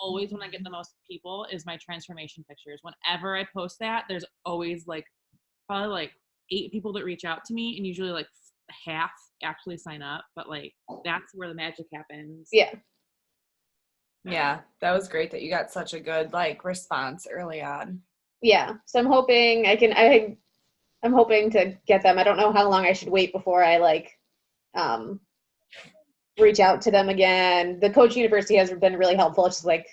always when I get the most people is my transformation pictures. Whenever I post that, there's always like probably like 8 people that reach out to me, and usually like half actually sign up. But like that's where the magic happens. Yeah. Yeah, that was great that you got such a good like response early on. Yeah. So I'm hoping I'm hoping to get them. I don't know how long I should wait before I like reach out to them again. The Coach University has been really helpful. It's just like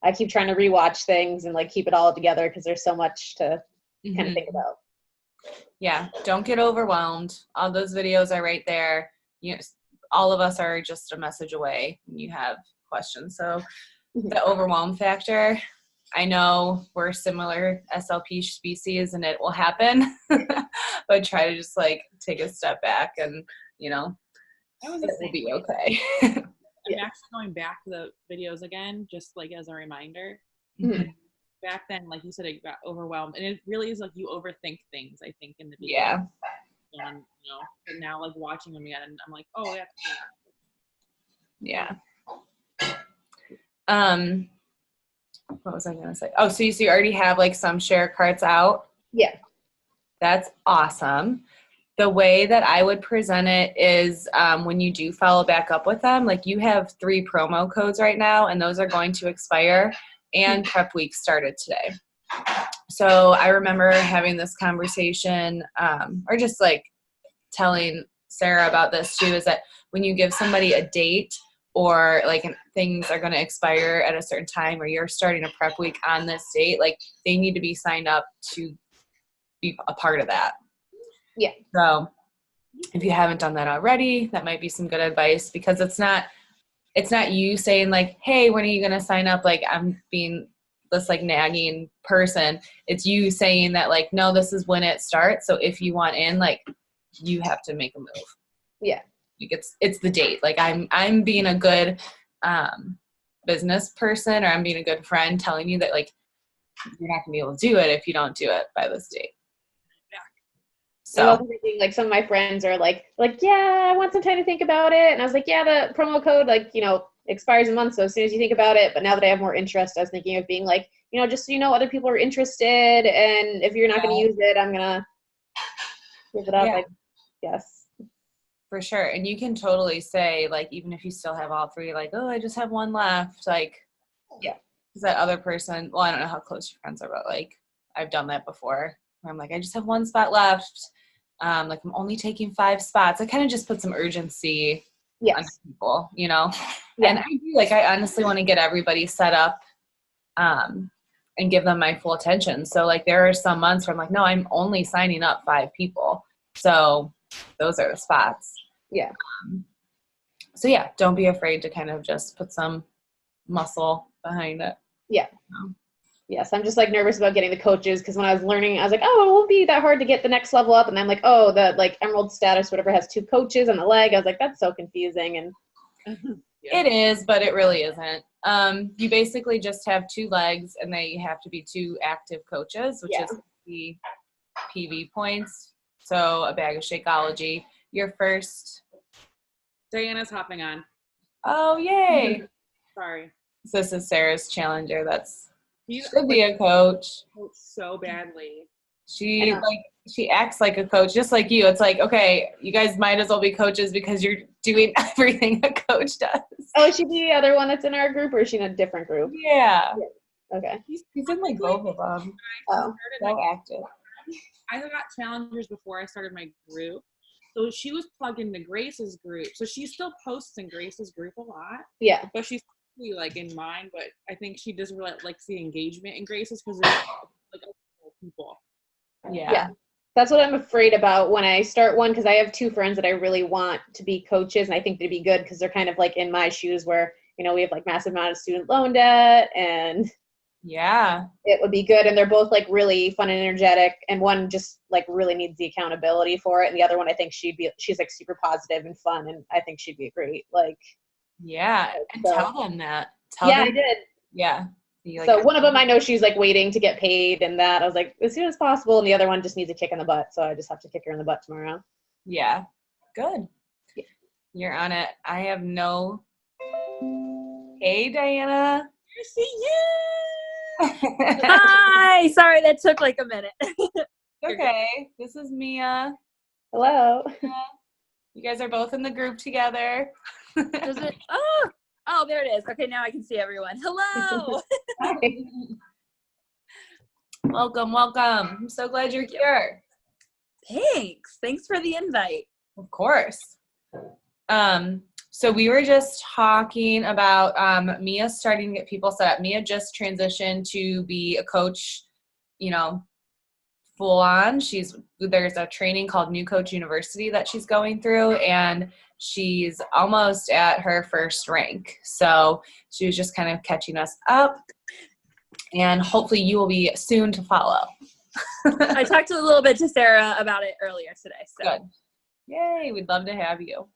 I keep trying to rewatch things and like keep it all together because there's so much to kind of think about. Yeah, don't get overwhelmed. All those videos are right there. All of us are just a message away when you have questions. So the overwhelm factor, I know we're similar SLP species and it will happen, but try to just like take a step back and, it will be okay. I'm actually going back to the videos again, just like as a reminder. Mm-hmm. Back then, like you said, it got overwhelmed, and it really is like you overthink things, I think, in the video. Yeah. And but now like watching them again, and I'm like, oh, that's cool. Yeah. What was I gonna say? Oh, so you already have like some share carts out? Yeah. That's awesome. The way that I would present it is when you do follow back up with them, like you have 3 promo codes right now, and those are going to expire, and prep week started today. So I remember having this conversation or just like telling Sarah about this too, is that when you give somebody a date or like things are going to expire at a certain time, or you're starting a prep week on this date, like they need to be signed up to be a part of that. Yeah. So if you haven't done that already, that might be some good advice, because it's not you saying like, hey, when are you going to sign up? Like I'm being this like nagging person. It's you saying that like, no, this is when it starts. So if you want in, like you have to make a move. Yeah. Like it's the date. Like I'm being a good business person, or I'm being a good friend telling you that like you're not gonna be able to do it if you don't do it by this date. So I'm also thinking like some of my friends are like, yeah, I want some time to think about it. And I was like, yeah, the promo code, like, expires a month. So as soon as you think about it, but now that I have more interest, I was thinking of being like, just so other people are interested. And if you're not going to use it, I'm going to give it up, I guess. For sure. And you can totally say, like, even if you still have all 3, like, oh, I just have 1 left. Like, yeah. Because that other person, well, I don't know how close your friends are, but like, I've done that before. Where I'm like, I just have 1 spot left. Like I'm only taking 5 spots. I kind of just put some urgency on people, Yeah. And I do, like, I honestly want to get everybody set up and give them my full attention. So like there are some months where I'm like, no, I'm only signing up 5 people. So those are the spots. Yeah. So yeah, don't be afraid to kind of just put some muscle behind it. Yeah. Yes, I'm just like nervous about getting the coaches, because when I was learning, I was like, oh, it won't be that hard to get the next level up. And I'm like, oh, the like Emerald status, whatever, has 2 coaches on the leg. I was like, that's so confusing. And It is, but it really isn't. You basically just have 2 legs, and they have to be 2 active coaches, which is the PV points. So a bag of Shakeology. Your first. Diana's hopping on. Oh, yay. Sorry. So this is Sarah's challenger. Should be a coach. So badly. She acts like a coach, just like you. It's like, okay, you guys might as well be coaches because you're doing everything a coach does. Oh, is she the other one that's in our group, or is she in a different group? Yeah. Okay. He's in like both of them. Oh, so active. I got challengers before I started my group. So she was plugged into Grace's group. So she still posts in Grace's group a lot. Yeah. But she's like in mine, but I think she doesn't really like the engagement in Grace's because there's like people. Yeah. That's what I'm afraid about when I start one, because I have 2 friends that I really want to be coaches, and I think they'd be good because they're kind of like in my shoes where, we have like massive amount of student loan debt, and it would be good. And they're both like really fun and energetic, and one just like really needs the accountability for it, and the other one I think she's like super positive and fun, and I think she'd be great. Like, and tell them that. Tell them. I did. Yeah. So one of them, I know she's like waiting to get paid, and that I was like, as soon as possible. And the other one just needs a kick in the butt. So I just have to kick her in the butt tomorrow. Yeah. Good. Yeah. You're on it. I have no. Hey, Diana. See you. Hi. Sorry, that took like a minute. Okay, this is Mia. Hello. You guys are both in the group together. Does it? Oh, there it is. Okay, now I can see everyone. Hello. Hi. Welcome, welcome. I'm so glad you're here. Thanks. Thanks for the invite. Of course. So we were just talking about Mia starting to get people set up. Mia just transitioned to be a coach, full on. There's a training called New Coach University that she's going through, and she's almost at her first rank. So she was just kind of catching us up, and hopefully you will be soon to follow. I talked a little bit to Sarah about it earlier today. So. Good. Yay, we'd love to have you.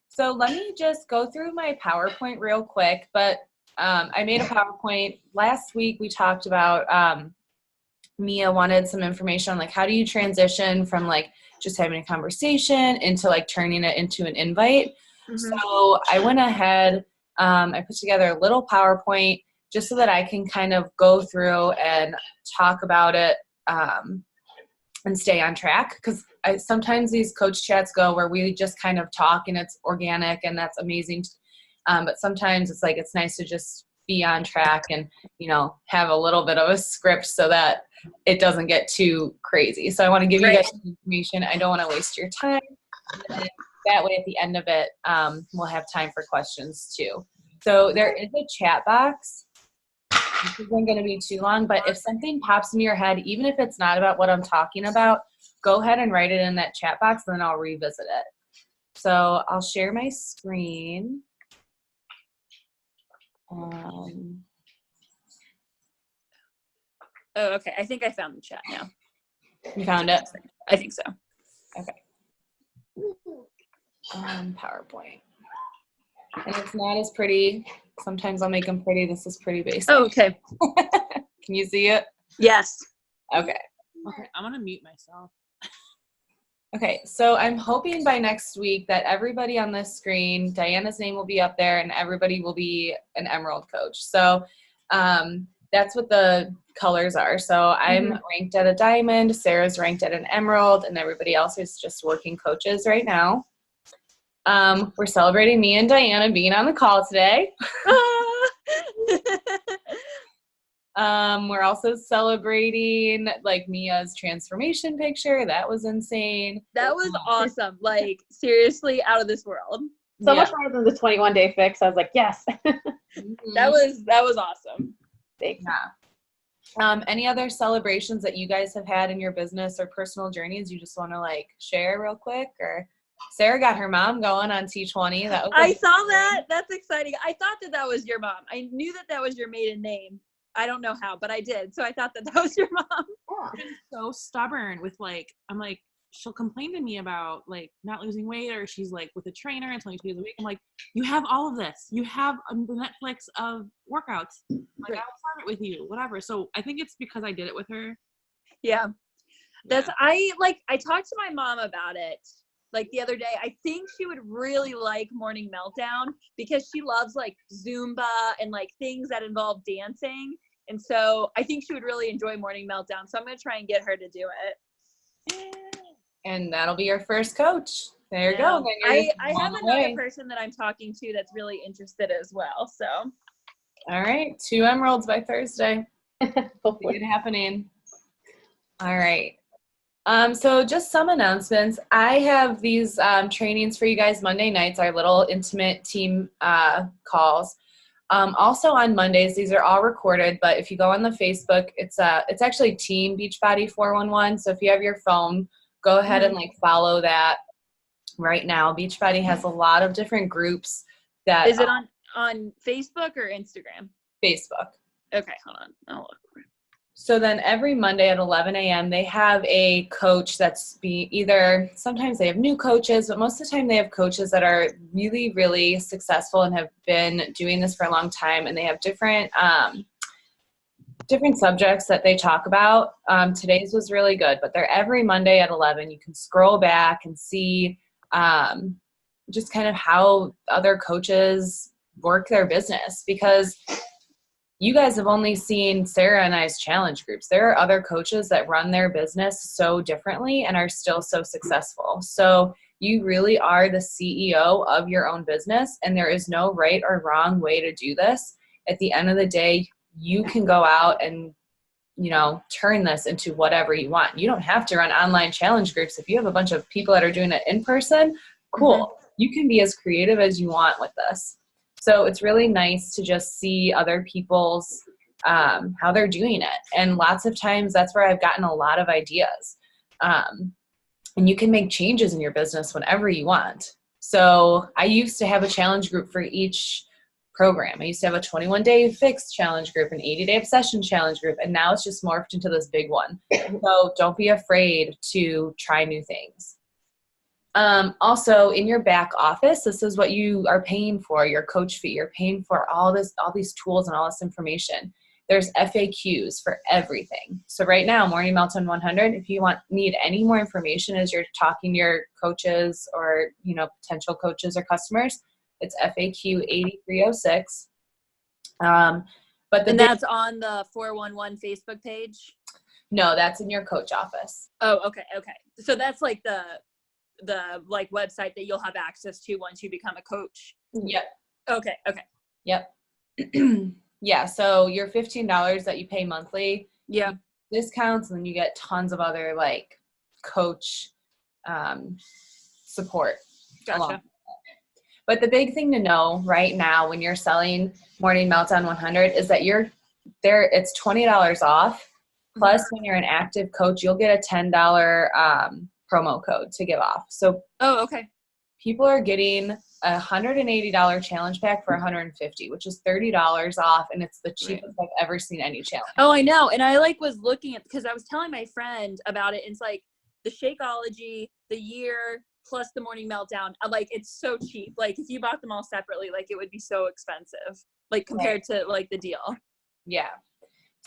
So let me just go through my PowerPoint real quick, but I made a PowerPoint. Last week we talked about Mia wanted some information on like how do you transition from like just having a conversation into like turning it into an invite. Mhm. So I went ahead, I put together a little PowerPoint just so that I can kind of go through and talk about it and stay on track, because sometimes these coach chats go where we just kind of talk and it's organic and that's amazing, but sometimes it's like it's nice to just be on track and have a little bit of a script so that it doesn't get too crazy. So I want to give you guys some information. I don't want to waste your time. And that way at the end of it, we'll have time for questions too. So there is a chat box. This isn't going to be too long, but if something pops into your head, even if it's not about what I'm talking about, go ahead and write it in that chat box, and then I'll revisit it. So I'll share my screen. Oh, okay. I think I found the chat now. You found it? I think so. Okay. PowerPoint. And it's not as pretty. Sometimes I'll make them pretty. This is pretty basic. Oh, okay. Can you see it? Yes. Okay. Okay, I'm gonna mute myself. Okay, so I'm hoping by next week that everybody on this screen, Diana's name will be up there, and everybody will be an Emerald coach. So that's what the colors are. So I'm ranked at a diamond, Sarah's ranked at an emerald, and everybody else is just working coaches right now. We're celebrating me and Diana being on the call today. We're also celebrating like Mia's transformation picture. That was insane. That was awesome. Like seriously out of this world. So much more than the 21-day fix. I was like, yes. That was awesome. Thanks. Yeah. Any other celebrations that you guys have had in your business or personal journeys you just want to like share real quick? Or Sarah got her mom going on T20. That was I saw that. That's exciting. I thought that was your mom. I knew that was your maiden name. I don't know how, but I did. So I thought that was your mom. Yeah. I'm so stubborn with like, I'm like, she'll complain to me about like not losing weight, or she's like with a trainer and 22 days a week. I'm like, you have all of this. You have the Netflix of workouts. Like Right. I'll start it with you, whatever. So I think it's because I did it with her. Yeah. That's Yeah. I talked to my mom about it like the other day. I think she would really like Morning Meltdown because she loves like Zumba and like things that involve dancing. And so I think she would really enjoy Morning Meltdown. So I'm going to try and get her to do it. And that'll be your first coach. There you go. Then I you're have on the another way. person that I'm talking to that's really interested as well. So All right. 2 emeralds by Thursday. Hopefully. Good happening. All right. So just some announcements. I have these trainings for you guys Monday nights, our little intimate team calls. Also on Mondays, these are all recorded, but if you go on the Facebook, it's actually Team Beachbody 411. So if you have your phone, go ahead and like follow that right now. Beachbody has a lot of different groups that is it on Facebook or Instagram? Facebook. Okay, hold on. I'll look. So then every Monday at 11 a.m., they have a coach that's sometimes they have new coaches, but most of the time they have coaches that are really, really successful and have been doing this for a long time. And they have different subjects that they talk about. Today's was really good, but they're every Monday at 11. You can scroll back and see just kind of how other coaches work their business, because you guys have only seen Sarah and I's challenge groups. There are other coaches that run their business so differently and are still so successful. So you really are the CEO of your own business, and there is no right or wrong way to do this. At the end of the day, you can go out and, you know, turn this into whatever you want. You don't have to run online challenge groups. If you have a bunch of people that are doing it in person, cool. You can be as creative as you want with this. So it's really nice to just see other people's, how they're doing it. And lots of times that's where I've gotten a lot of ideas. And you can make changes in your business whenever you want. So I used to have a challenge group for each program. I used to have a 21-day fix challenge group, an 80-day obsession challenge group, and now it's just morphed into this big one. So don't be afraid to try new things. Also, in your back office, this is what you are paying for, your coach fee. You're paying for all these tools and all this information. There's FAQs for everything. So right now, Morning Meltdown 100, if you need any more information as you're talking to your coaches or, you know, potential coaches or customers, it's FAQ 8306. And that's on the 411 Facebook page? No, that's in your coach office. Oh, okay. So that's like the like website that you'll have access to once you become a coach. Yep. Okay. Yep. Yeah, so your $15 that you pay monthly, yeah, discounts, and then you get tons of other like coach support. Gotcha. But the big thing to know right now when you're selling Morning Meltdown 100 is that it's $20 off. Plus, when you're an active coach, you'll get a $10 promo code to give off. So okay. People are getting a $180 challenge pack for $150, which is $30 off, and it's the cheapest I've ever seen any challenge. Oh, I know. And I was looking at, because I was telling my friend about it, and it's like the Shakeology, the year plus the Morning Meltdown. It's so cheap. Like if you bought them all separately, it would be so expensive, compared to the deal. Yeah.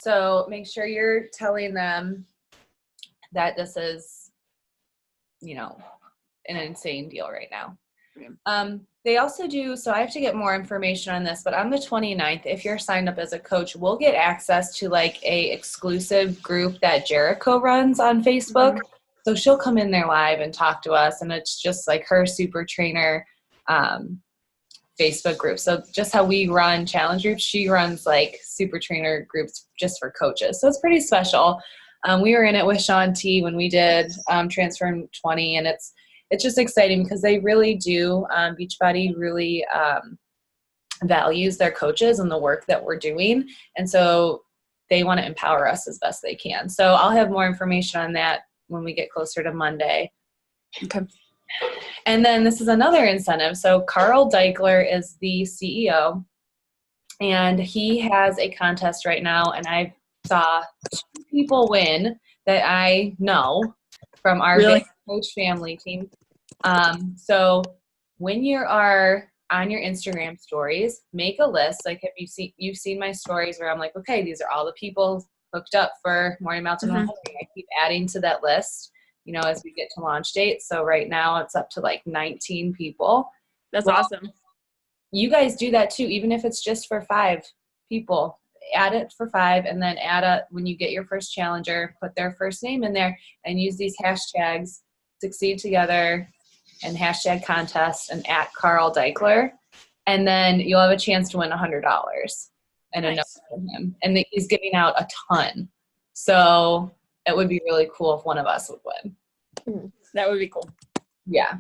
So make sure you're telling them that this is, you know, an insane deal right now. They also do, so I have to get more information on this, but on the 29th, if you're signed up as a coach, we'll get access to a exclusive group that Jericho runs on Facebook. Mm-hmm. So she'll come in there live and talk to us, and it's just her super trainer Facebook group. So just how we run challenge groups, she runs super trainer groups just for coaches. So it's pretty special. We were in it with Shaun T when we did Transform 20, and it's just exciting because they really do. Beachbody really values their coaches and the work that we're doing, and so they want to empower us as best they can. So I'll have more information on that when we get closer to Monday. Okay. And then this is another incentive. So Carl Deichler is the CEO, and he has a contest right now, and I saw 2 people win that I know from our coach family team. So when you are on your Instagram stories, make a list. Have you've seen my stories where I'm okay, these are all the people hooked up for Morning Meltdown 100. I keep adding to that list, as we get to launch date. So right now it's up to 19 people. That's awesome. You guys do that too, even if it's just for 5 people. Add it for 5, and then when you get your first challenger, put their first name in there and use these hashtags, Succeed Together and hashtag contest and @Carl Deichler. And then you'll have a chance to win $100 and a note from him. And he's giving out a ton. So it would be really cool if one of us would win. That would be cool. Yeah.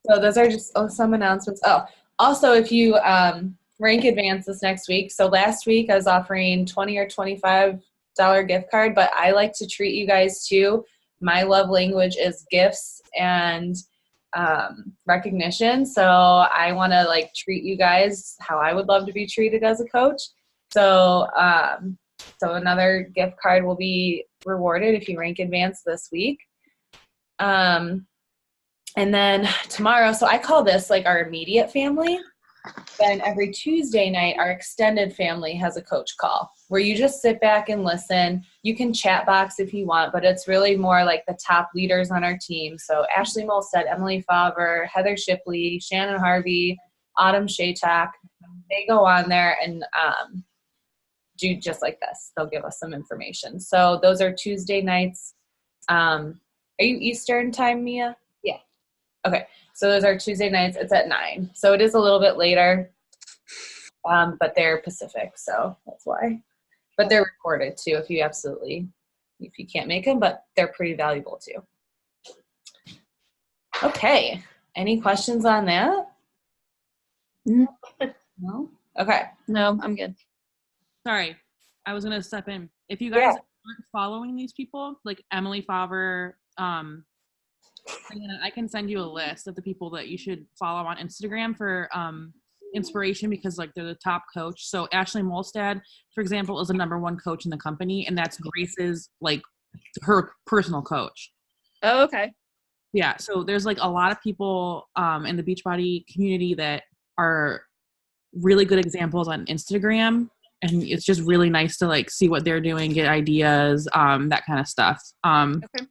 So those are just some announcements. Oh, also if you rank advance this next week. So last week I was offering $20 or $25 gift card, but I like to treat you guys too. My love language is gifts and recognition. So I want to treat you guys how I would love to be treated as a coach. So another gift card will be rewarded if you rank advance this week. And then tomorrow, so I call this our immediate family. Then every Tuesday night, our extended family has a coach call where you just sit back and listen. You can chat box if you want, but it's really more the top leaders on our team. So Ashley Molstead, Emily Favre, Heather Shipley, Shannon Harvey, Autumn Shaytak, they go on there and do just like this. They'll give us some information. So those are Tuesday nights. Are you Eastern time, Mia? Yeah. Okay. So those are Tuesday nights. It's at 9. So it is a little bit later, but they're Pacific. So that's why. But they're recorded too if you can't make them, but they're pretty valuable too. Okay. Any questions on that? No? Okay. No, I'm good. Sorry, I was gonna step in. If you guys aren't following these people, like Emily Favre, I can send you a list of the people that you should follow on Instagram for inspiration, because like they're the top coach. So Ashley Molstad, for example, is the #1 coach in the company, and that's Grace's, like, her personal coach. Oh, okay. Yeah, so there's like a lot of people in the Beachbody community that are really good examples on Instagram, and it's just really nice to like see what they're doing, get ideas, that kind of stuff. Okay.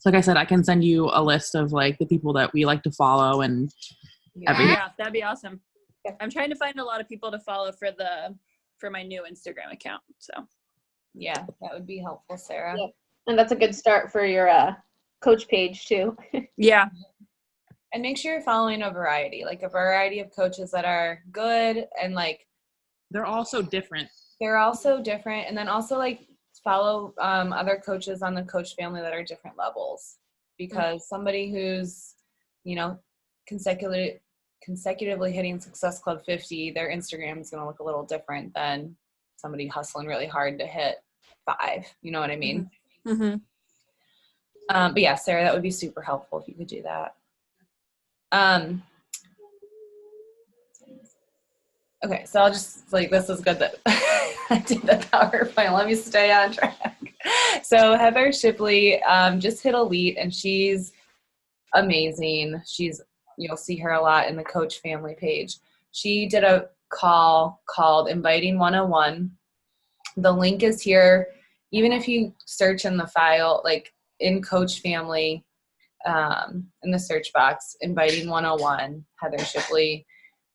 So like I said, I can send you a list of like the people that we like to follow and everything. Yeah, that'd be awesome. I'm trying to find a lot of people to follow for my new Instagram account. So Yeah, that would be helpful, Sarah. Yep. And that's a good start for your coach page too. yeah. And make sure you're following a variety of coaches that are good, and like They're all so different. they're also different. And then also like follow other coaches on the coach family that are different levels, because somebody who's, consecutively hitting Success Club 50, their Instagram is going to look a little different than somebody hustling really hard to hit 5. You know what I mean? Mm-hmm. But yeah, Sarah, that would be super helpful if you could do that. Okay, so I'll just, like, this is good that I did the PowerPoint. Let me stay on track. So Heather Shipley just hit Elite, and she's amazing. You'll see her a lot in the coach family page. She did a call called Inviting 101. The link is here. Even if you search in the file, like in coach family, in the search box, Inviting 101, Heather Shipley,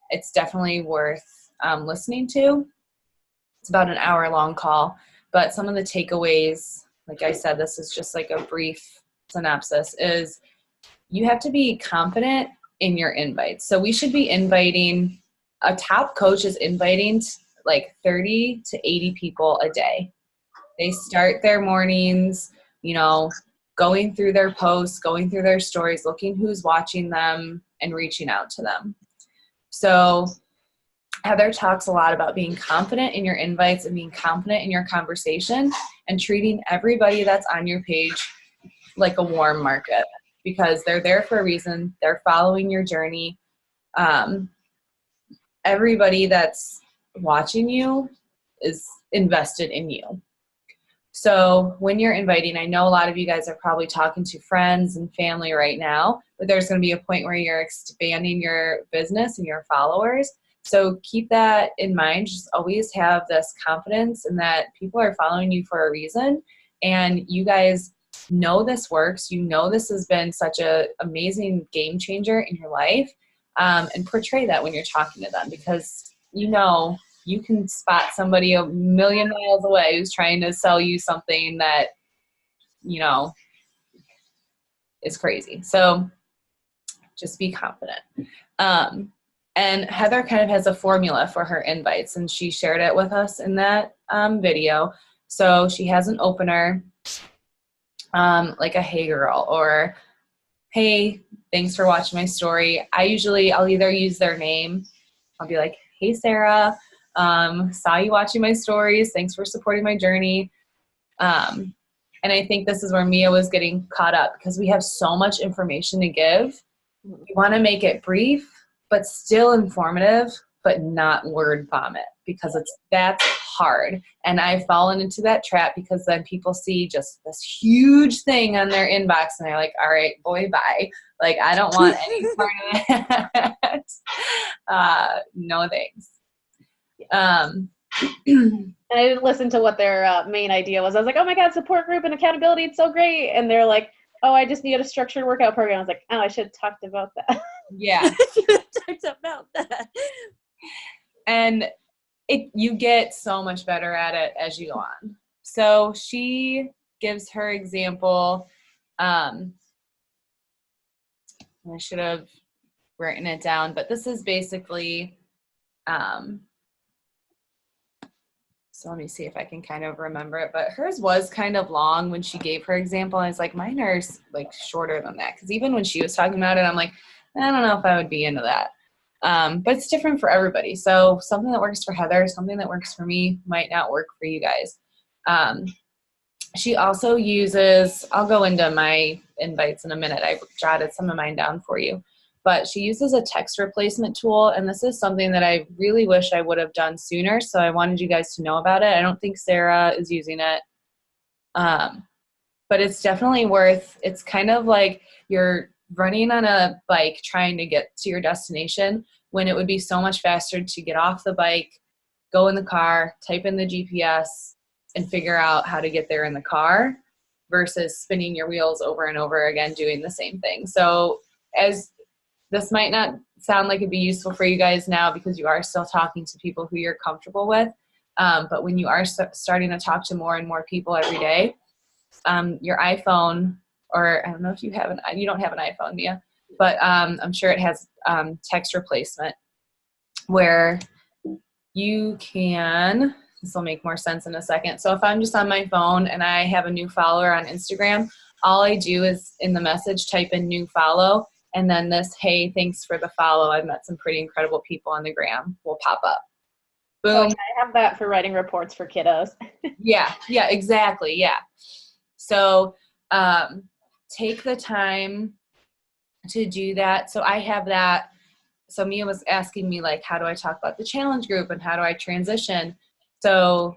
it's definitely worth listening to. It's about an hour-long call, but some of the takeaways, like I said, this is just like a brief synopsis, is you have to be confident in your invites. So we should be inviting, a top coach is inviting like 30 to 80 people a day. They start their mornings, going through their posts, going through their stories, looking who's watching them and reaching out to them. So Heather talks a lot about being confident in your invites and being confident in your conversation and treating everybody that's on your page like a warm market, because they're there for a reason. They're following your journey. Everybody that's watching you is invested in you. So when you're inviting, I know a lot of you guys are probably talking to friends and family right now, but there's going to be a point where you're expanding your business and your followers. So keep that in mind. Just always have this confidence in that people are following you for a reason, and you guys know this works. This has been such an amazing game changer in your life, and portray that when you're talking to them, because you can spot somebody a million miles away who's trying to sell you something that, is crazy. So just be confident. And Heather kind of has a formula for her invites, and she shared it with us in that video. So she has an opener, like a "Hey girl," or "Hey, thanks for watching my story." I'll either use their name. I'll be like, "Hey Sarah, saw you watching my stories. Thanks for supporting my journey." And I think this is where Mia was getting caught up, because we have so much information to give. We want to make it brief, but still informative, but not word vomit, because that's hard. And I've fallen into that trap, because then people see just this huge thing on their inbox and they're like, all right, boy, bye. Like, I don't want any part of that. No thanks. And I didn't listen to what their main idea was. I was like, oh my God, support group and accountability, it's so great. And they're like, oh, I just need a structured workout program. I was like, oh, I should have talked about that. Yeah. You talked about that. And you get so much better at it as you go on. So she gives her example. I should have written it down, but this is basically, so let me see if I can kind of remember it. But hers was kind of long when she gave her example. I was like, mine are like shorter than that. Because even when she was talking about it, I'm like, I don't know if I would be into that. But it's different for everybody. So something that works for Heather, something that works for me might not work for you guys. She also uses, I'll go into my invites in a minute. I jotted some of mine down for you. But she uses a text replacement tool, and this is something that I really wish I would have done sooner, so I wanted you guys to know about it. I don't think Sarah is using it, but it's definitely it's kind of like you're running on a bike trying to get to your destination when it would be so much faster to get off the bike, go in the car, type in the GPS, and figure out how to get there in the car versus spinning your wheels over and over again doing the same thing. So this might not sound like it'd be useful for you guys now because you are still talking to people who you're comfortable with. But when you are starting to talk to more and more people every day, your iPhone, or I don't know if you don't have an iPhone, Mia, but I'm sure it has text replacement where you can, this will make more sense in a second. So if I'm just on my phone and I have a new follower on Instagram, all I do is in the message type in new follow. And then this, hey, thanks for the follow. I've met some pretty incredible people on the gram will pop up. Boom. Oh, yeah, I have that for writing reports for kiddos. Yeah, exactly. Yeah. So take the time to do that. So I have that. So Mia was asking me, like, how do I talk about the challenge group and how do I transition? So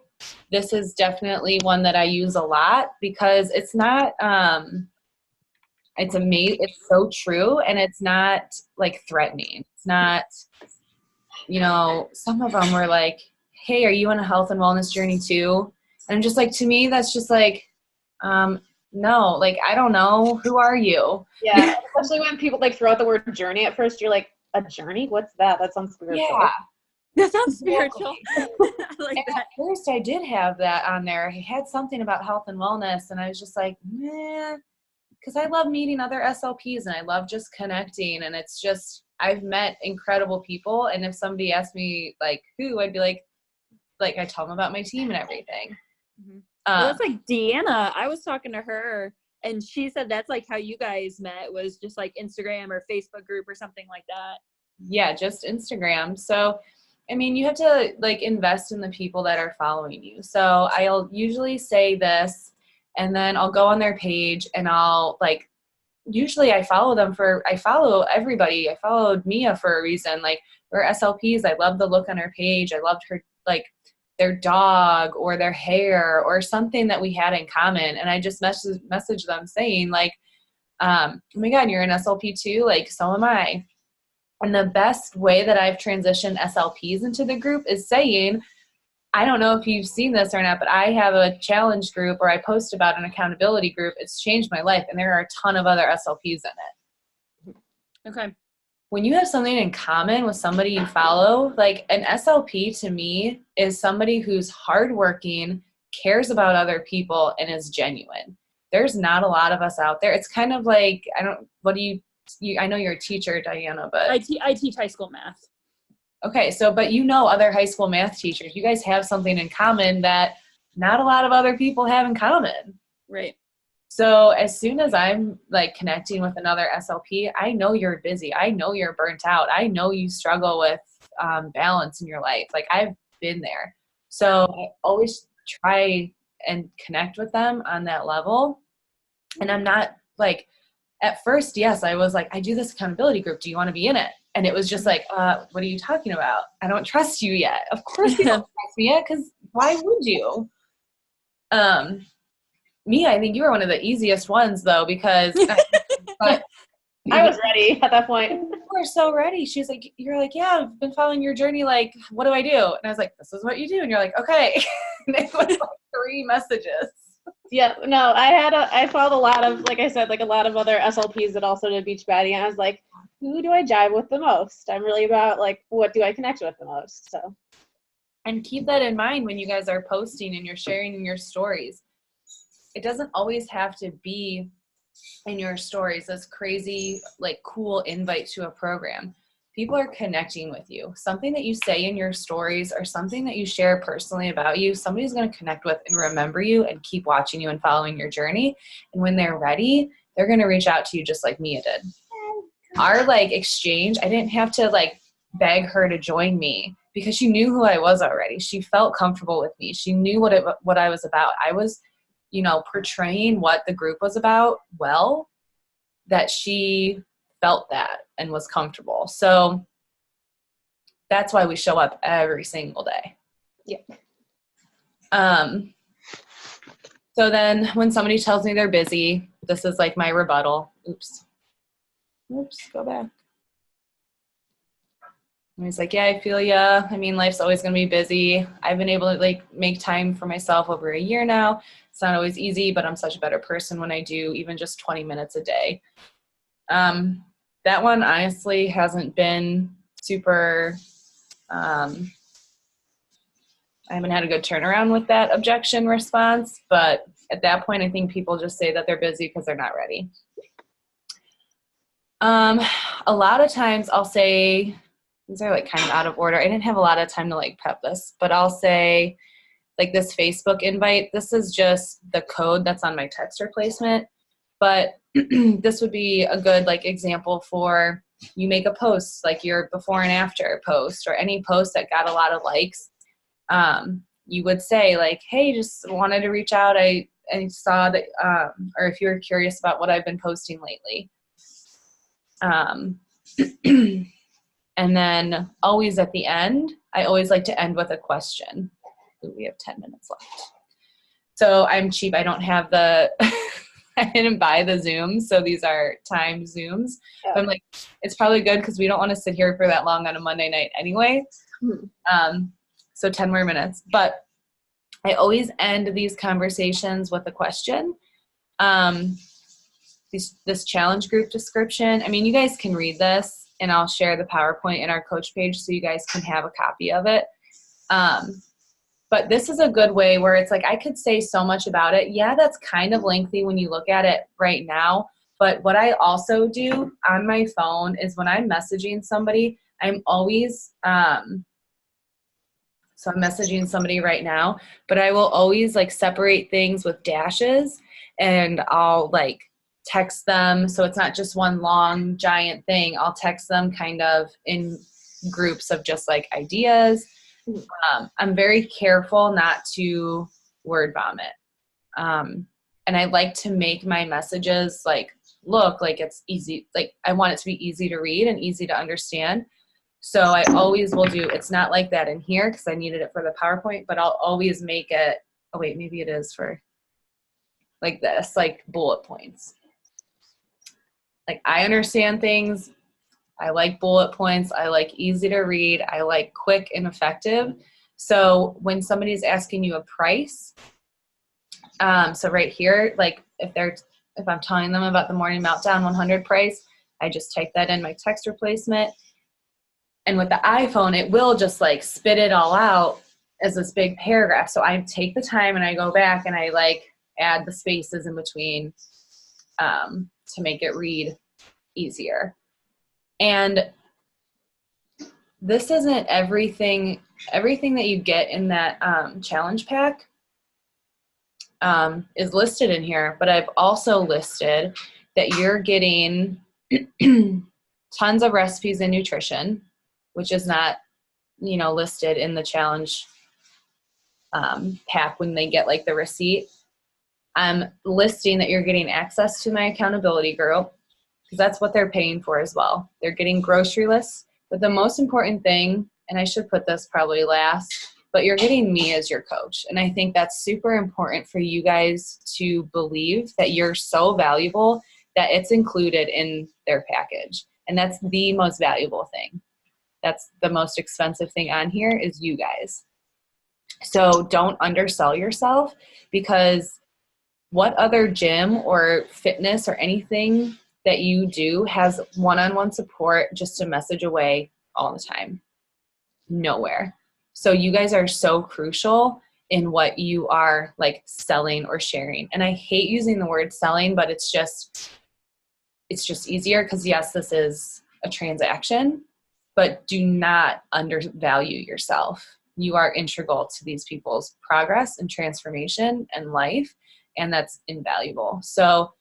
this is definitely one that I use a lot because it's not it's amazing. It's so true. And it's not like threatening. It's not, some of them were like, hey, are you on a health and wellness journey too? And I'm just like, to me, that's just like, no, like, I don't know. Who are you? Yeah. Especially when people like throw out the word journey at first, you're like, a journey? What's that? That sounds spiritual. Yeah. That sounds spiritual. I like And that. at first I did have that on there. He had something about health and wellness and I was just like, meh. Because I love meeting other SLPs and I love just connecting. And it's just, I've met incredible people. And if somebody asked me like who, I'd be like I tell them about my team and everything. Mm-hmm. Well, that's like Deanna. I was talking to her and she said that's like how you guys met, was just like Instagram or Facebook group or something like that. Yeah, just Instagram. So, I mean, you have to like invest in the people that are following you. So I'll usually say this. And then I'll go on their page and I'll usually I follow everybody. I followed Mia for a reason. Like, we're SLPs. I love the look on her page. I loved her, like, their dog or their hair or something that we had in common. And I just message them saying like, oh my God, you're an SLP too? Like, so am I. And the best way that I've transitioned SLPs into the group is saying, I don't know if you've seen this or not, but I have a challenge group or I post about an accountability group. It's changed my life. And there are a ton of other SLPs in it. Okay. When you have something in common with somebody you follow, like an SLP to me is somebody who's hardworking, cares about other people, and is genuine. There's not a lot of us out there. It's kind of like, I know you're a teacher, Diana, but I teach high school math. Okay, so, but other high school math teachers, you guys have something in common that not a lot of other people have in common. Right. So as soon as I'm like connecting with another SLP, I know you're busy. I know you're burnt out. I know you struggle with balance in your life. Like, I've been there. So I always try and connect with them on that level. And I'm not like, at first, yes, I was like, I do this accountability group. Do you want to be in it? And it was just like, what are you talking about? I don't trust you yet. Of course you don't trust me yet, because why would you? Mia, I think you were one of the easiest ones, though, because I was ready at that point. You were so ready. She's like, you're like, yeah, I've been following your journey. Like, what do I do? And I was like, this is what you do. And you're like, okay. And it was like 3 messages. Yeah, no, I followed a lot of, like I said, like a lot of other SLPs that also did Beachbody, and I was like, who do I jive with the most? I'm really about like, what do I connect with the most? So And keep that in mind when you guys are posting and you're sharing in your stories. It doesn't always have to be in your stories this crazy, like, cool invite to a program. People are connecting with you. Something that you say in your stories or something that you share personally about you, somebody's going to connect with and remember you and keep watching you and following your journey. And when they're ready, they're going to reach out to you just like Mia did. Our like exchange, I didn't have to like beg her to join me because she knew who I was already. She felt comfortable with me. She knew what I was about. I was, you know, portraying what the group was about well, that she felt that and was comfortable. So that's why we show up every single day. Yeah. So then when somebody tells me they're busy, this is like my rebuttal. Oops, go back. And he's like, yeah, I feel ya. I mean, life's always going to be busy. I've been able to like make time for myself over a year now. It's not always easy, but I'm such a better person when I do even just 20 minutes a day. That one honestly hasn't been super, I haven't had a good turnaround with that objection response, but at that point, I think people just say that they're busy because they're not ready. A lot of times I'll say, these are like kind of out of order. I didn't have a lot of time to like prep this, but I'll say like this Facebook invite, this is just the code that's on my text replacement, but this would be a good like example for you make a post, like your before and after post or any post that got a lot of likes. You would say like, hey, just wanted to reach out. I saw that, or if you're curious about what I've been posting lately. And then always at the end, I always like to end with a question. Ooh, we have 10 minutes left. So I'm cheap. I don't have the, I didn't buy the Zooms. So these are timed Zooms. Oh. But I'm like, it's probably good because we don't want to sit here for that long on a Monday night anyway. So 10 more minutes. But I always end these conversations with a question. This challenge group description. I mean, you guys can read this. And I'll share the PowerPoint in our coach page so you guys can have a copy of it. But this is a good way where it's like I could say so much about it. Yeah, that's kind of lengthy when you look at it right now. But what I also do on my phone is when I'm messaging somebody, I'm always so I'm messaging somebody right now, but I will always like separate things with dashes and I'll like text them. So it's not just one long giant thing. I'll text them kind of in groups of just like ideas. I'm very careful not to word vomit. And I like to make my messages like look like it's easy. Like I want it to be easy to read and easy to understand. So I always will do, it's not like that in here because I needed it for the PowerPoint, but I'll always make it, oh wait, maybe it is for like this, like bullet points. Like I understand things. I like bullet points. I like easy to read. I like quick and effective. So when somebody's asking you a price, so right here, like if I'm telling them about the Morning Meltdown 100 price, I just type that in my text replacement. And with the iPhone, it will just like spit it all out as this big paragraph. So I take the time and I go back and I like add the spaces in between to make it read easier. And this isn't everything that you get in that challenge pack is listed in here, but I've also listed that you're getting tons of recipes and nutrition, which is not, listed in the challenge pack when they get like the receipt. I'm listing that you're getting access to my accountability group because that's what they're paying for as well. They're getting grocery lists, but the most important thing, and I should put this probably last, but you're getting me as your coach. And I think that's super important for you guys to believe that you're so valuable that it's included in their package. And that's the most valuable thing. That's the most expensive thing on here is you guys. So don't undersell yourself, because what other gym or fitness or anything that you do has one-on-one support just a message away all the time? Nowhere. So you guys are so crucial in what you are like selling or sharing. And I hate using the word selling, but it's just easier because yes, this is a transaction, but do not undervalue yourself. You are integral to these people's progress and transformation and life, and that's invaluable. So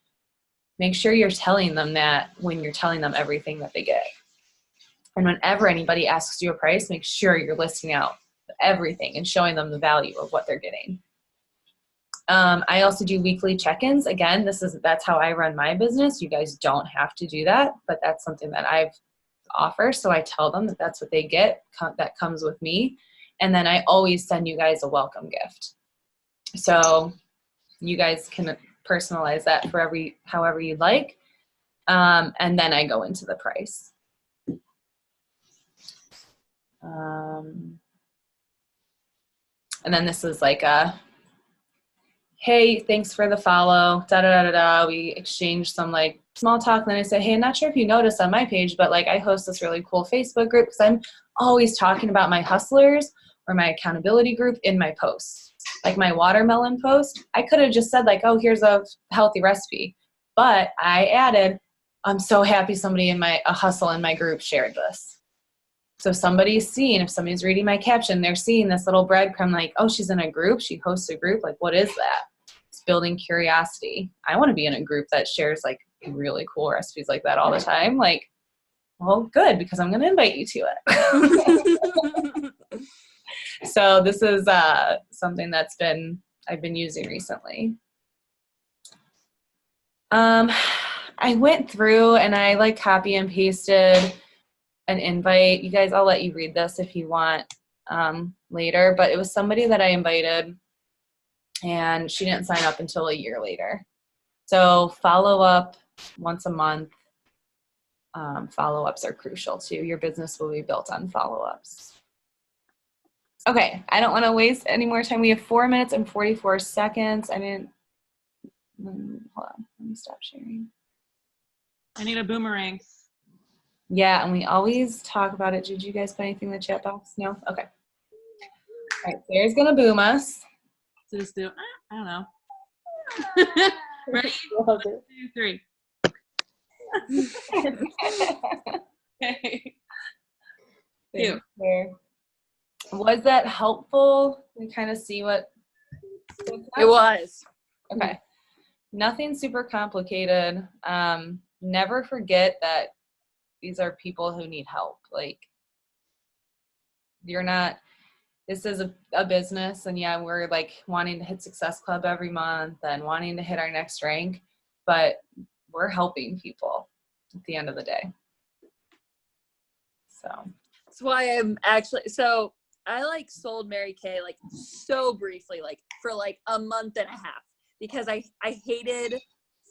make sure you're telling them that when you're telling them everything that they get. And whenever anybody asks you a price, make sure you're listing out everything and showing them the value of what they're getting. I also do weekly check-ins. Again, that's how I run my business. You guys don't have to do that, but that's something that I've offer. So I tell them that that's what they get that comes with me. And then I always send you guys a welcome gift. So you guys can personalize that for however you'd like. And then I go into the price. And then this is like hey, thanks for the follow, da-da-da-da-da. We exchange some like small talk. And then I say, hey, I'm not sure if you noticed on my page, but like I host this really cool Facebook group because I'm always talking about my hustlers or my accountability group in my posts. Like my watermelon post, I could have just said like, oh, here's a healthy recipe. But I added, I'm so happy somebody a hustle in my group shared this. So if somebody's reading my caption, they're seeing this little breadcrumb like, oh, she's in a group, she hosts a group. Like, what is that? It's building curiosity. I want to be in a group that shares like really cool recipes like that all the time. Like, well, good, because I'm going to invite you to it. So this is something that's I've been using recently. I went through and I like copy and pasted an invite. You guys, I'll let you read this if you want later, but it was somebody that I invited and she didn't sign up until a year later. So follow up once a month. Follow-ups are crucial too. Your business will be built on follow-ups. Okay, I don't want to waste any more time. We have 4 minutes and 44 seconds. Hold on, let me stop sharing. I need a boomerang. Yeah, and we always talk about it. Did you guys put anything in the chat box? No? Okay. All right, Sarah's going to boom us. So just do, I don't know. Ready? 1, 2, 3. Okay. Cute. Was that helpful? We kind of see what It was. Okay. Nothing super complicated. Never forget that these are people who need help. Like, this is a business, and yeah, we're like wanting to hit Success Club every month and wanting to hit our next rank, but we're helping people at the end of the day. So That's why I'm actually, so I like sold Mary Kay like so briefly, like for like a month and a half, because I hated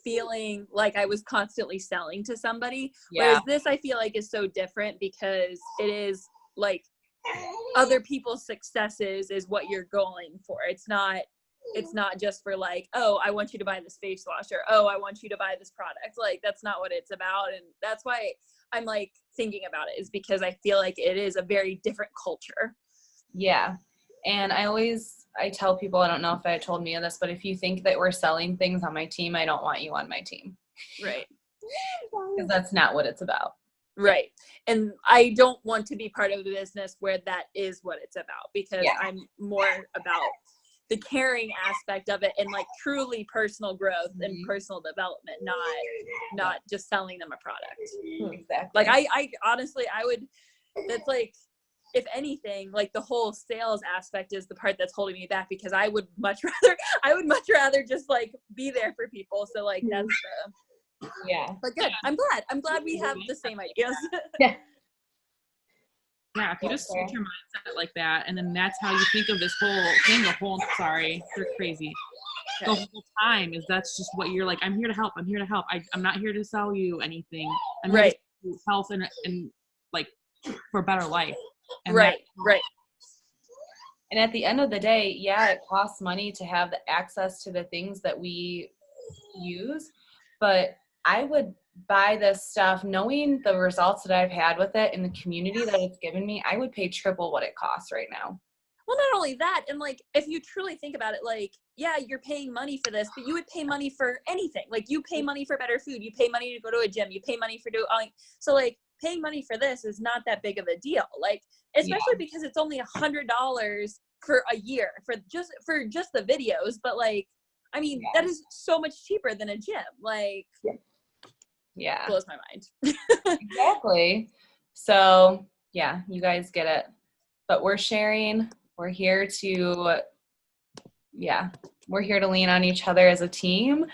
feeling like I was constantly selling to somebody. yeah. Whereas this I feel like is so different because it is like other people's successes is what you're going for. It's not just for like, oh, I want you to buy this face wash, or oh, I want you to buy this product. Like, that's not what it's about. And that's why I'm like thinking about it, is because I feel like it is a very different culture. Yeah. And I tell people, I don't know if I told Mia this, but if you think that we're selling things on my team, I don't want you on my team. Right. Because that's not what it's about. Right. And I don't want to be part of the business where that is what it's about, because I'm more about the caring aspect of it and like truly personal growth and personal development, not just selling them a product. Exactly. Like I honestly, that's like, if anything, like the whole sales aspect is the part that's holding me back, because I would much rather just like be there for people. So like that's but good. I'm glad we have the same ideas. Yeah. Yeah, if you just switch your mindset like that, and then that's how you think of this whole thing, they're crazy. The whole time that's just what you're like, I'm here to help. I'm not here to sell you anything. I'm here to do health and like for a better life. And right. And at the end of the day, yeah, it costs money to have the access to the things that we use, but I would buy this stuff knowing the results that I've had with it and the community that it's given me. I would pay triple what it costs right now. Well, not only that, and like if you truly think about it, like, yeah, you're paying money for this, but you would pay money for anything. Like you pay money for better food, you pay money to go to a gym, you pay money for so like paying money for this is not that big of a deal. Like, especially because it's only $100 for a year for just the videos. But like, I mean, that is so much cheaper than a gym. Like, Yeah. blows my mind. Exactly. So yeah, you guys get it. But we're sharing. We're here to lean on each other as a team.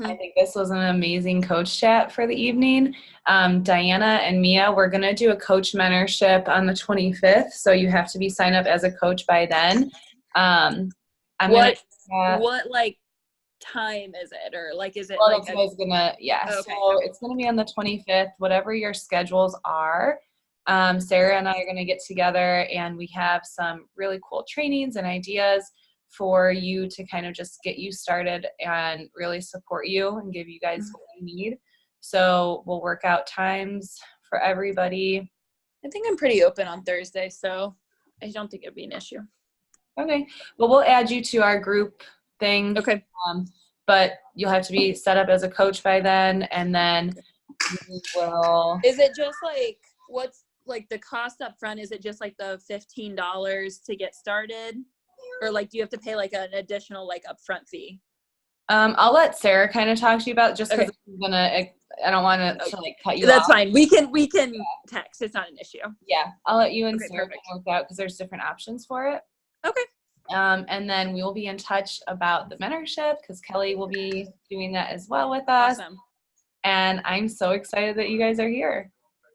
I think this was an amazing coach chat for the evening. Diana and Mia, we're going to do a coach mentorship on the 25th. So you have to be signed up as a coach by then. What like time is it? Or like, is it well, like, so it's going to be on the 25th, whatever your schedules are. Sarah and I are going to get together and we have some really cool trainings and ideas for you to kind of just get you started and really support you and give you guys what you need. So we'll work out times for everybody. I think I'm pretty open on Thursday, so I don't think it'd be an issue. Okay. Well, we'll add you to our group thing. Okay. But you'll have to be set up as a coach by then, and then we will. Is it just like, what's like the cost up front? Is it just like the $15 to get started? Or like, do you have to pay like an additional like upfront fee? I'll let Sarah kind of talk to you about just because Okay. I don't want to like cut you That's off. fine. We can text. It's not an issue. Yeah, I'll let you and Okay, Sarah perfect. work out because there's different options for it. Okay. And then we will be in touch about the mentorship because Kelly will be doing that as well with us. Awesome. And I'm so excited that you guys are here.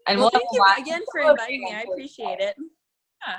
And Well, we'll thank you again for inviting me. I appreciate it. Yeah,